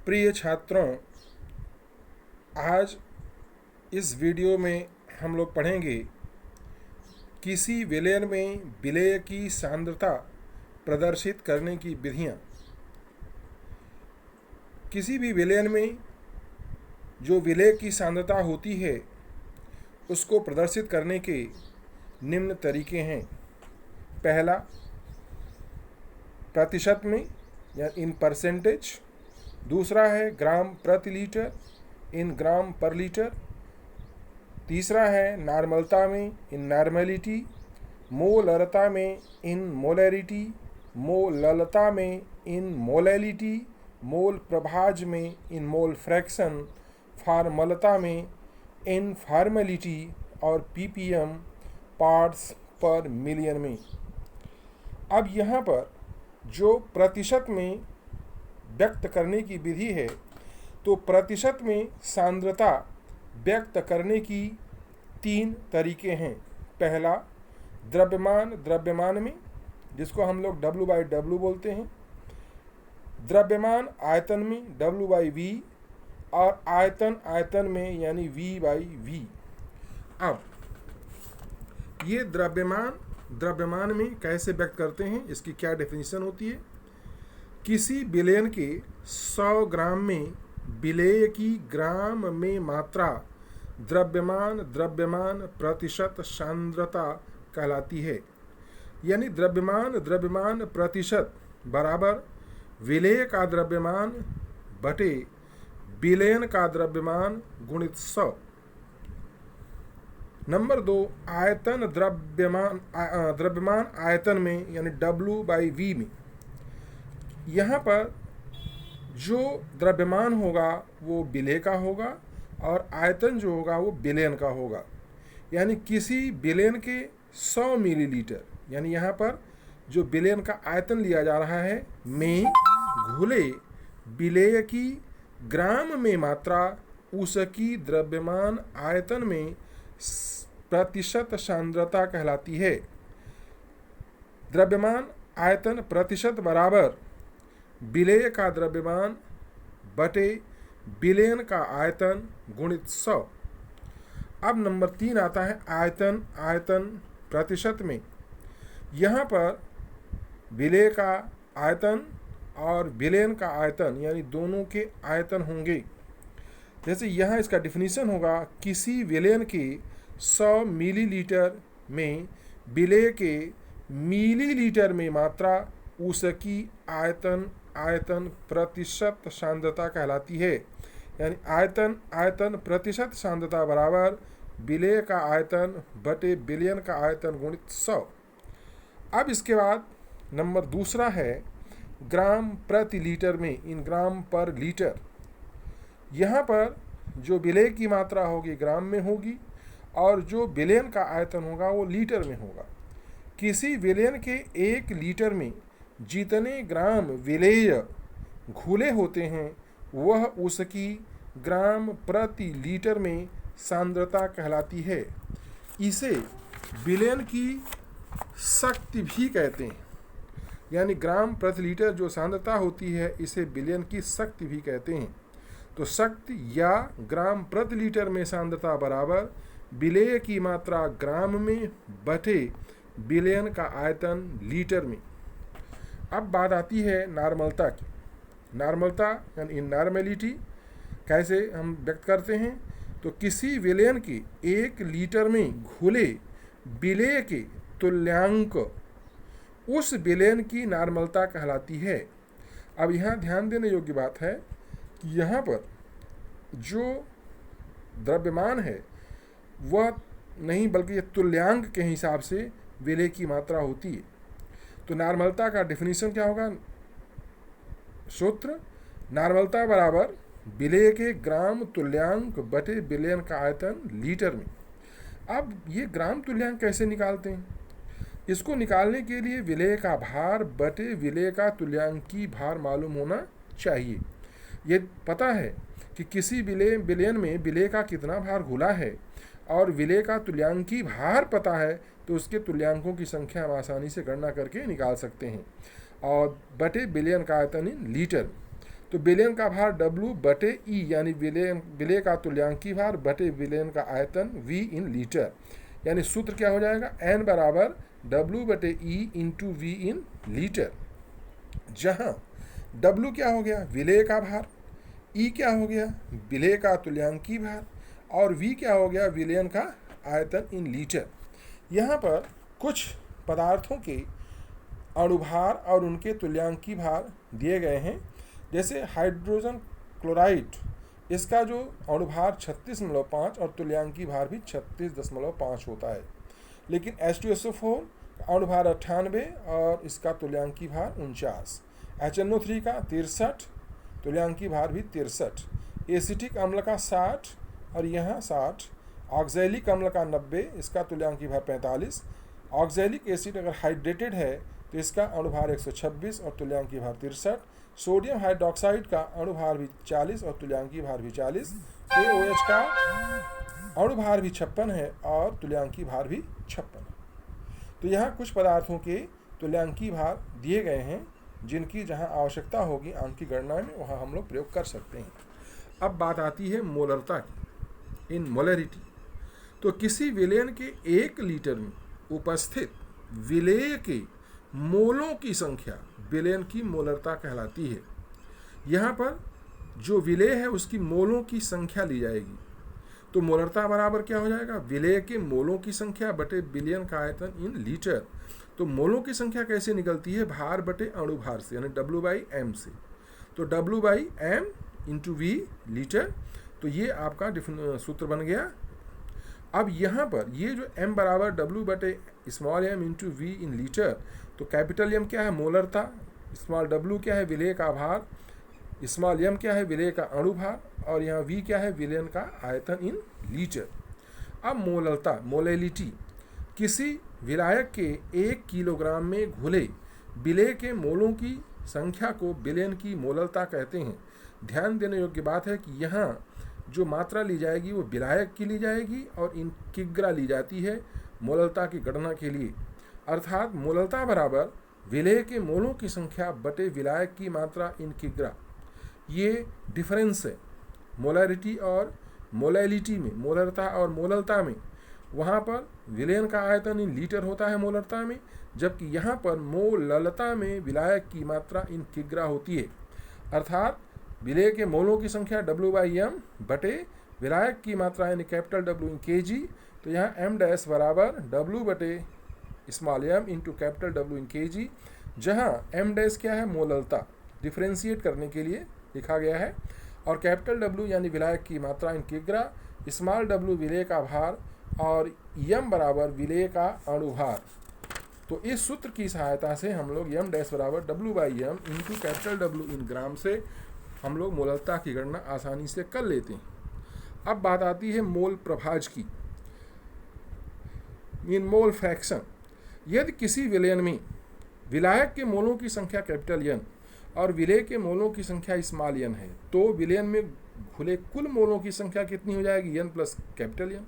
प्रिय छात्रों, आज इस वीडियो में हम लोग पढ़ेंगे किसी विलयन में विलेय की सांद्रता प्रदर्शित करने की विधियां। किसी भी विलयन में जो विलेय की सांद्रता होती है उसको प्रदर्शित करने के निम्न तरीके हैं। पहला, प्रतिशत में या इन परसेंटेज। दूसरा है ग्राम प्रति लीटर, इन ग्राम पर लीटर। तीसरा है नॉर्मलता में, इन नॉर्मेलिटी। मोलरता में, इन मोलैरिटी। मोललता में, इन मोलैलिटी। मोल प्रभाज में, इन मोल फ्रैक्शन। फार्मलता में, इन फार्मेलिटी। और ppm पार्ट्स पर मिलियन में। अब यहाँ पर जो प्रतिशत में व्यक्त करने की विधि है, तो प्रतिशत में सांद्रता व्यक्त करने की 3 तरीके हैं। पहला, द्रव्यमान में, जिसको हम लोग W/W बोलते हैं। द्रव्यमान आयतन में W/V, और आयतन में यानी V/V। अब ये द्रव्यमान में कैसे व्यक्त करते हैं, इसकी क्या डेफिनेशन होती है। किसी विलयन के 100 ग्राम में विलेय की ग्राम में मात्रा द्रव्यमान प्रतिशत सांद्रता कहलाती है। यानी द्रव्यमान प्रतिशत बराबर विलेय का द्रव्यमान बटे विलयन का द्रव्यमान गुणित 100। नंबर 2, द्रव्यमान आयतन में यानी W/V में। यहाँ पर जो द्रव्यमान होगा वो विलेय का होगा और आयतन जो होगा वो विलयन का होगा। यानी किसी विलयन के 100 मिलीलीटर, यानी यहाँ पर जो विलयन का आयतन लिया जा रहा है, में घुले विलेय की ग्राम में मात्रा उसकी द्रव्यमान आयतन में प्रतिशत सांद्रता कहलाती है। द्रव्यमान आयतन प्रतिशत बराबर विलेय का द्रव्यमान बटे विलयन का आयतन गुणित 100। अब नंबर 3 आता है आयतन प्रतिशत में। यहाँ पर विलेय का आयतन और विलयन का आयतन यानी दोनों के आयतन होंगे। जैसे यहाँ इसका डिफिनीशन होगा, किसी विलयन के 100 मिलीलीटर में विलेय के मिलीलीटर में मात्रा उसकी आयतन प्रतिशत सांद्रता कहलाती है। यानी आयतन प्रतिशत सांद्रता बराबर विलेय का आयतन बटे विलयन का आयतन गुणित 100। अब इसके बाद नंबर दूसरा है ग्राम प्रति लीटर में, इन ग्राम पर लीटर। यहाँ पर जो विलेय की मात्रा होगी ग्राम में होगी और जो विलयन का आयतन होगा वो लीटर में होगा। किसी विलयन के 1 लीटर में जितने ग्राम विलेय घुले होते हैं वह उसकी ग्राम प्रति लीटर में सांद्रता कहलाती है। इसे विलयन की शक्ति भी कहते हैं। यानी ग्राम प्रति लीटर जो सांद्रता होती है इसे विलयन की शक्ति भी कहते हैं। तो शक्ति या ग्राम प्रति लीटर में सांद्रता बराबर विलेय की मात्रा ग्राम में बटे विलयन का आयतन लीटर में। अब बात आती है नॉर्मलता की। नॉर्मलता यानी नॉर्मेलिटी कैसे हम व्यक्त करते हैं, तो किसी विलयन के 1 लीटर में घुले विलेय के तुल्यांक उस विलयन की नॉर्मलता कहलाती है। अब यहाँ ध्यान देने योग्य बात है कि यहाँ पर जो द्रव्यमान है वह नहीं बल्कि ये तुल्यांक के हिसाब से विलेय की मात्रा होती है। तो नॉर्मलता का डेफिनेशन क्या होगा, सूत्र नॉर्मलता बराबर विलेय के ग्राम तुल्यांक बटे विलयन का आयतन लीटर में। अब ये ग्राम तुल्यांक कैसे निकालते हैं, इसको निकालने के लिए विलेय का भार बटे विलेय का तुल्यांकी भार मालूम होना चाहिए। ये पता है कि किसी विलयन में विलेय का कितना भार घुला है और विलेय का तुल्यांकी भार पता है, तो उसके तुल्यांकों की संख्या हम आसानी से गणना करके निकाल सकते हैं। और बटे विलयन का आयतन इन लीटर। तो विलयन का भार W बटे E, यानी विलेय का तुल्यांकी भार बटे विलयन का आयतन V इन लीटर, यानी सूत्र क्या हो जाएगा, N बराबर W बटे E into V in litre, जहां W क्या हो गया, विलेय का भार, E क्या हो गया, विलेय का तुल्यांकी भार, और V क्या हो गया, विलयन का आयतन इन लीटर। यहाँ पर कुछ पदार्थों के अणुभार और उनके तुल्यांकी भार दिए गए हैं। जैसे हाइड्रोजन क्लोराइड, इसका जो अणुभार 36.5 और तुल्यांकी भार भी 36.5 होता है। लेकिन H2SO4 का अणुभार 98 और इसका तुल्यांकी भार 49, HNO3 का 63, तुल्यांकी भार भी 63, एसिटिक अम्ल का 60 और यहाँ 60, ऑक्जेलिक अम्ल का 90, इसका तुल्यांकी भार 45, ऑक्जेलिक एसिड अगर हाइड्रेटेड है तो इसका अणुभार 126 और तुल्यांकी भार 63, सोडियम हाइड्रोक्साइड का अणुभार भी 40 और तुल्यांकी भार भी 40, KOH का अणुभार भी 56 है और तुल्यांकी भार भी 56 है। तो यहाँ कुछ पदार्थों के तुल्यांकी भार दिए गए हैं, जिनकी जहाँ आवश्यकता होगी अंक की गणना में वहाँ हम लोग प्रयोग कर सकते हैं। अब बात आती है मोलरता की, इन मोलरिटी। तो किसी विलयन के 1 लीटर में उपस्थित विलेय के मोलों की संख्या विलयन की मोलरता कहलाती है। यहाँ पर जो विलेय है उसकी मोलों की संख्या ली जाएगी। तो मोलरता बराबर क्या हो जाएगा, विलेय के मोलों की संख्या बटे विलयन का आयतन इन लीटर। तो मोलों की संख्या कैसे निकलती है, भार बटे अणुभार से, यानी W/M से। तो W/M इंटू V लीटर, तो ये आपका सूत्र बन गया। अब यहाँ पर ये जो M बराबर W बटे small m into V in litre, तो कैपिटल M क्या है, मोलरता, स्मॉल w क्या है, विलेय का भार, स्मॉल m क्या है, विलेय का अणुभार, और यहाँ V क्या है, विलयन का आयतन इन लीटर। अब मोलरता, मोलेलिटी, किसी विलायक के 1 किलोग्राम में घुले विलेय के मोलों की संख्या को विलयन की मोलरता कहते हैं। ध्यान देने योग्य बात है कि यहाँ जो मात्रा ली जाएगी वो विलायक की ली जाएगी और इन किग्रा ली जाती है मोलरता की गणना के लिए। अर्थात मोलरता बराबर विलेय के मोलों की संख्या बटे विलायक की मात्रा इन किग्रा। ये डिफरेंस है मोलरिटी और मोलैलिटी में, मोलरता और मोलरता में। वहाँ पर विलयन का आयतन इन लीटर होता है मोलरता में, जबकि यहाँ पर मोललता में विलायक की मात्रा इन किग्रा होती है। अर्थात विलेय के मोलों की संख्या W/M बटे विलायक की मात्रा यानी कैपिटल W इन kg। तो यहाँ M डैश बराबर W बटे small m into capital W इन kg, जहाँ M डैश क्या है, मोललता, डिफ्रेंशिएट करने के लिए लिखा गया है, और कैपिटल W यानी विलायक की मात्रा इन किग्रा, स्मॉल w विलेय का भार, और M बराबर विलेय का अणुभार। तो इस सूत्र की सहायता से हम लोग M डैश बराबर W/M इंटू कैपिटल W इन ग्राम से हम लोग मोलरता की गणना आसानी से कर लेते हैं। अब बात आती है मोल प्रभाज की, इन मोल फ्रैक्शन। यदि किसी विलयन में विलायक के मोलों की संख्या कैपिटल N और विलेय के मोलों की संख्या स्मॉल n है, तो विलयन में घुले कुल मोलों की संख्या कितनी हो जाएगी, N प्लस कैपिटल N।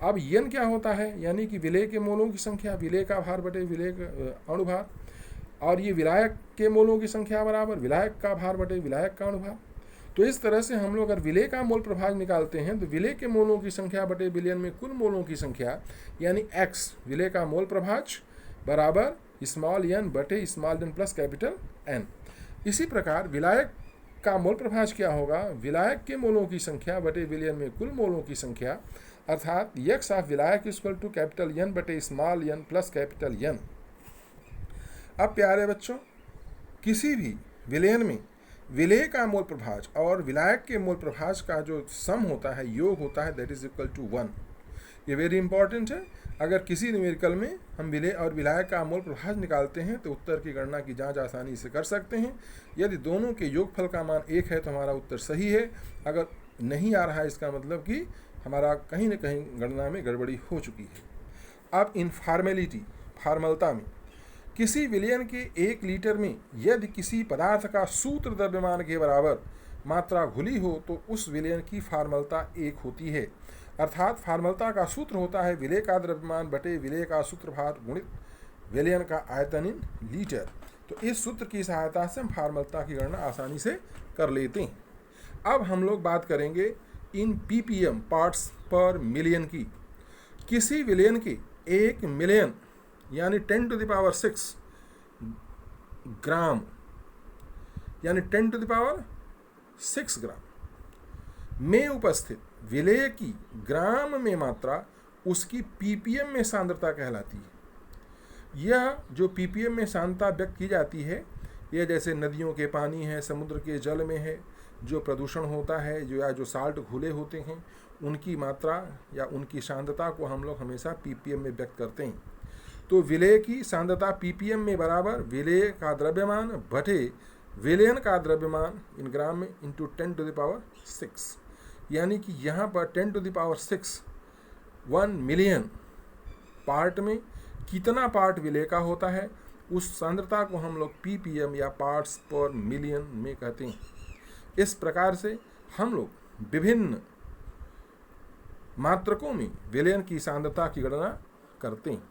अब N क्या होता है, यानी कि विलेय के मोलों की संख्या विलेय का भार बटे विलेय का अणुभार, और ये विलायक के मोलों की संख्या बराबर विलायक का भार बटे विलायक का अणुभार। तो इस तरह से हम लोग अगर विलेय का मोल प्रभाज निकालते हैं तो विलेय के मोलों की संख्या बटे विलयन में कुल मोलों की संख्या यानी X विलेय का मोल प्रभाज बराबर स्मॉल n बटे small n plus capital N। इसी प्रकार विलायक का मोल प्रभाज क्या होगा, विलायक के मोलों की संख्या बटे विलयन में कुल मोलों की संख्या, अर्थात X ऑफ विलायक इक्वल टू कैपिटल N बटे small n plus capital N। अब प्यारे बच्चों, किसी भी विलयन में विलेय का मोल प्रभाज और विलायक के मोल प्रभाज का जो सम होता है, योग होता है, दैट इज इक्वल टू 1। ये वेरी इंपॉर्टेंट है। अगर किसी न्यूमेरिकल में हम विलेय और विलायक का मोल प्रभाज निकालते हैं तो उत्तर की गणना की जांच आसानी से कर सकते हैं। यदि दोनों के योगफल का मान 1 है तो हमारा उत्तर सही है। अगर नहीं आ रहा है इसका मतलब कि हमारा कहीं न कहीं गणना में गड़बड़ी हो चुकी है। अब इनफॉर्मेलिटी, फॉर्मलता में, किसी विलयन के 1 लीटर में यदि किसी पदार्थ का सूत्र द्रव्यमान के बराबर मात्रा घुली हो तो उस विलयन की फॉर्मलता 1 होती है। अर्थात फॉर्मलता का सूत्र होता है विलेय का द्रव्यमान बटे विलेय का सूत्रभार गुणित विलयन का आयतन इन लीटर। तो इस सूत्र की सहायता से हम फार्मलता की गणना आसानी से कर लेते हैं। अब हम लोग बात करेंगे इन ppm पार्ट्स पर मिलियन की। किसी विलयन के 1 मिलियन यानी 10⁶ ग्राम यानी 10⁶ ग्राम में उपस्थित विलेय की ग्राम में मात्रा उसकी ppm में सांद्रता कहलाती है। यह जो ppm में सांद्रता व्यक्त की जाती है, यह जैसे नदियों के पानी है, समुद्र के जल में है, जो प्रदूषण होता है, जो या जो साल्ट घुले होते हैं, उनकी मात्रा या उनकी सांद्रता को हम लोग हमेशा ppm में व्यक्त करते हैं। तो विलेय की सांद्रता ppm में बराबर विलेय का द्रव्यमान बटे विलयन का द्रव्यमान इन ग्राम में इंटू 10⁶, यानी कि यहाँ पर 10⁶ 1 मिलियन पार्ट में कितना पार्ट विलेय का होता है, उस सांद्रता को हम लोग ppm या पार्ट्स पर मिलियन में कहते हैं। इस प्रकार से हम लोग विभिन्न मात्रकों में विलयन की सांद्रता की गणना करते हैं।